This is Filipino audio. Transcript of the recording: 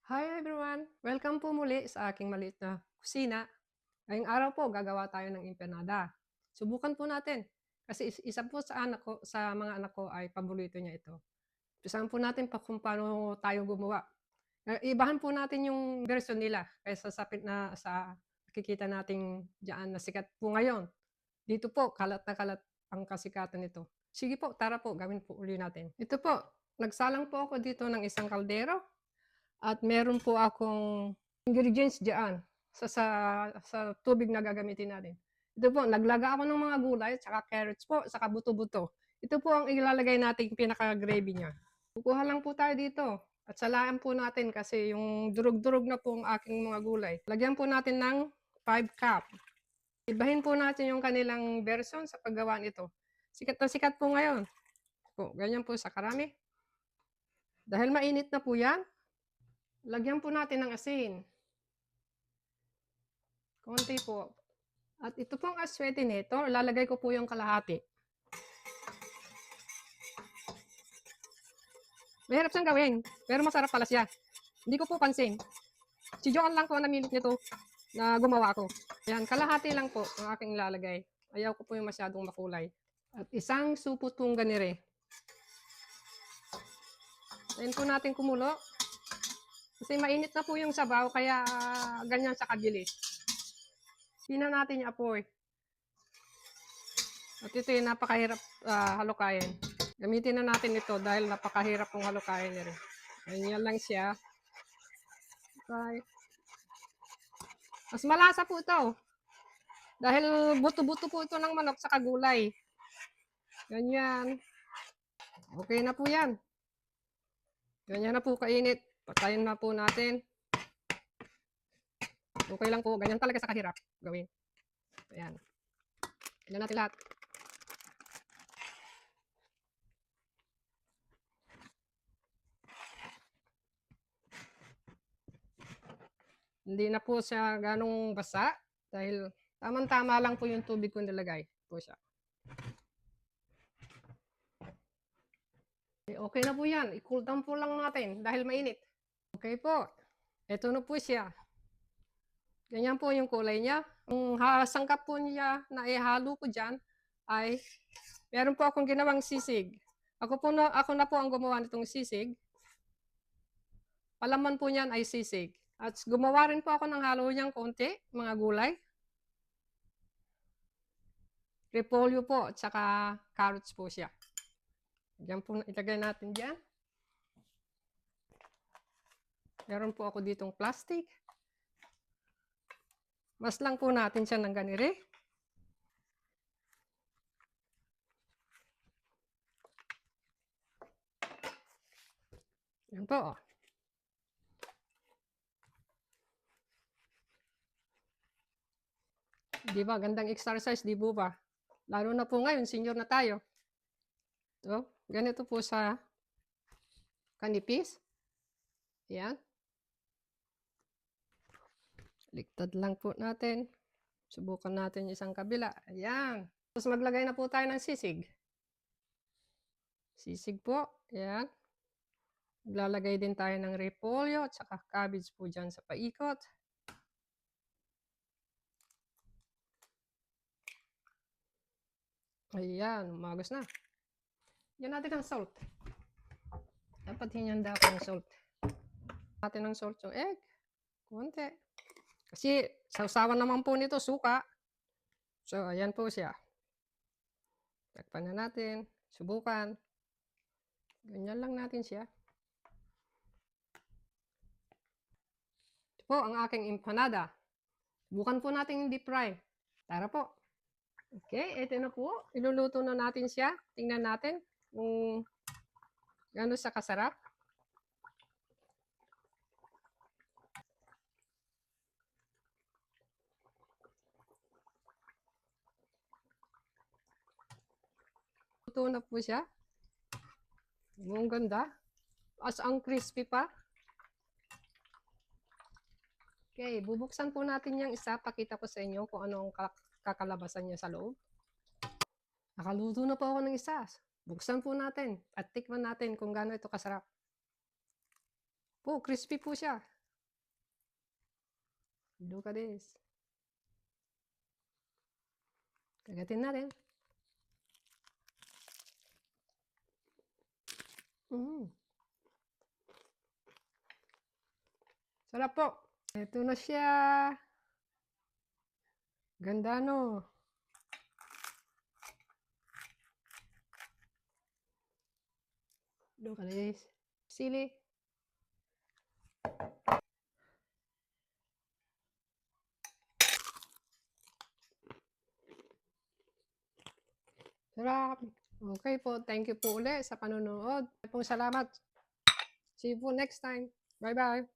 Hi everyone! Welcome po muli sa aking maliit na kusina. Ngayong araw po gagawa tayo ng empanada. Subukan po natin kasi isa po sa mga anak ko ay paborito niya ito. Umpisahan po natin kung paano tayo gumawa. Ibahan po natin yung version nila kaysa sa nakikita nating diyan na sikat po ngayon. Dito po kalat na kalat ang kasikatan nito. Sige po, tara po gawin po uli natin. Ito po, nagsalang po ako dito ng isang kaldero. At meron po akong ingredients diyan sa tubig na gagamitin natin. Ito po, naglaga ako ng mga gulay at saka carrots po, saka buto-buto. Ito po ang ilalagay nating pinaka-gravy niya. Kukuha lang po tayo dito at salaan po natin kasi yung durog-durog na po ang aking mga gulay. Lagyan po natin ng 5 cup. Ibahin po natin yung kanilang version sa paggawa nito. Sikat na sikat po ngayon. Po, ganyan po sa karami. Dahil mainit na po yan, lagyan po natin ng asin. Konti po. At ito pong aswete nito, lalagay ko po yung kalahati. Mahirap siyang gawin, pero masarap pala siya. Hindi ko po pansin. Si Joan lang po namilit nito na gumawa ko. Yan, kalahati lang po ang aking ilalagay. Ayaw ko po yung masyadong makulay. At isang supotong ganire. Ayan po natin kumulo. Kasi mainit na po yung sabaw, kaya ganyan sa kabilis. Hina natin yung apoy. At ito yung napakahirap halukayin. Gamitin na natin ito dahil napakahirap pong halukayin niya rin. Ganyan lang siya. Okay. Mas malasa po ito. Dahil buto-buto po ito ng manok sa kagulay. Ganyan. Okay na po yan. Ganyan na po kainit. Patayin na po natin. Okay lang po. Ganyan talaga sa kahirap gawin. Ayan. Tignan natin lahat. Hindi na po siya ganong basa. Dahil tamang-tama lang po yung tubig ko nilagay po siya. Okay na po yan. I-cool down po lang natin dahil mainit. Okay po. Ito na po siya. Ganyan po yung kulay niya. Ang sangkap po niya na ihalo ko dyan ay meron po akong ginawang sisig. Ako na po ang gumawa nitong sisig. Palaman po niyan ay sisig. At gumawa rin po ako ng halo niyang konti, mga gulay. Repolyo po at saka carrots po siya. Diyan po ilagay natin dyan. Meron po ako ditong plastic. Mas lang po natin siya ng ganire. Yan po. Di ba? Gandang exercise, di po ba? Lalo na po ngayon, senior na tayo. So, ganito po sa kanipis. Yan. Liktad lang po natin. Subukan natin isang kabila. Ayan. Tapos maglagay na po tayo ng sisig. Sisig po. Ayan. Maglalagay din tayo ng repolyo at saka cabbage po dyan sa paikot. Ayan. Umagos na. Yan natin ang salt. Dapat hinanda ko ng salt. Natin ng salt yung egg. Konti. Kasi sausawan naman po nito suka. So, ayan po siya. Takpan na natin. Subukan. Ganyan lang natin siya. Ito po ang aking empanada. Subukan po natin deep fry. Tara po. Okay, ito na po. Iluluto na natin siya. Tingnan natin kung gano'n siya kasarap. Luto na po siya. Ang ganda. As ang crispy pa. Okay, bubuksan po natin yung isa. Pakita ko sa inyo kung ano ang kakalabasan niya sa loob. Nakaluto na po ako ng isa. Buksan po natin at tikman natin kung gaano ito kasarap. Po, crispy po siya. Look at this. Kagatin natin. Sarap po. Ito na siya. Ganda, no? Look at this. Sili. Sarap. Okay po. Thank you po ulit sa panonood. Salamat. See you po next time. Bye-bye.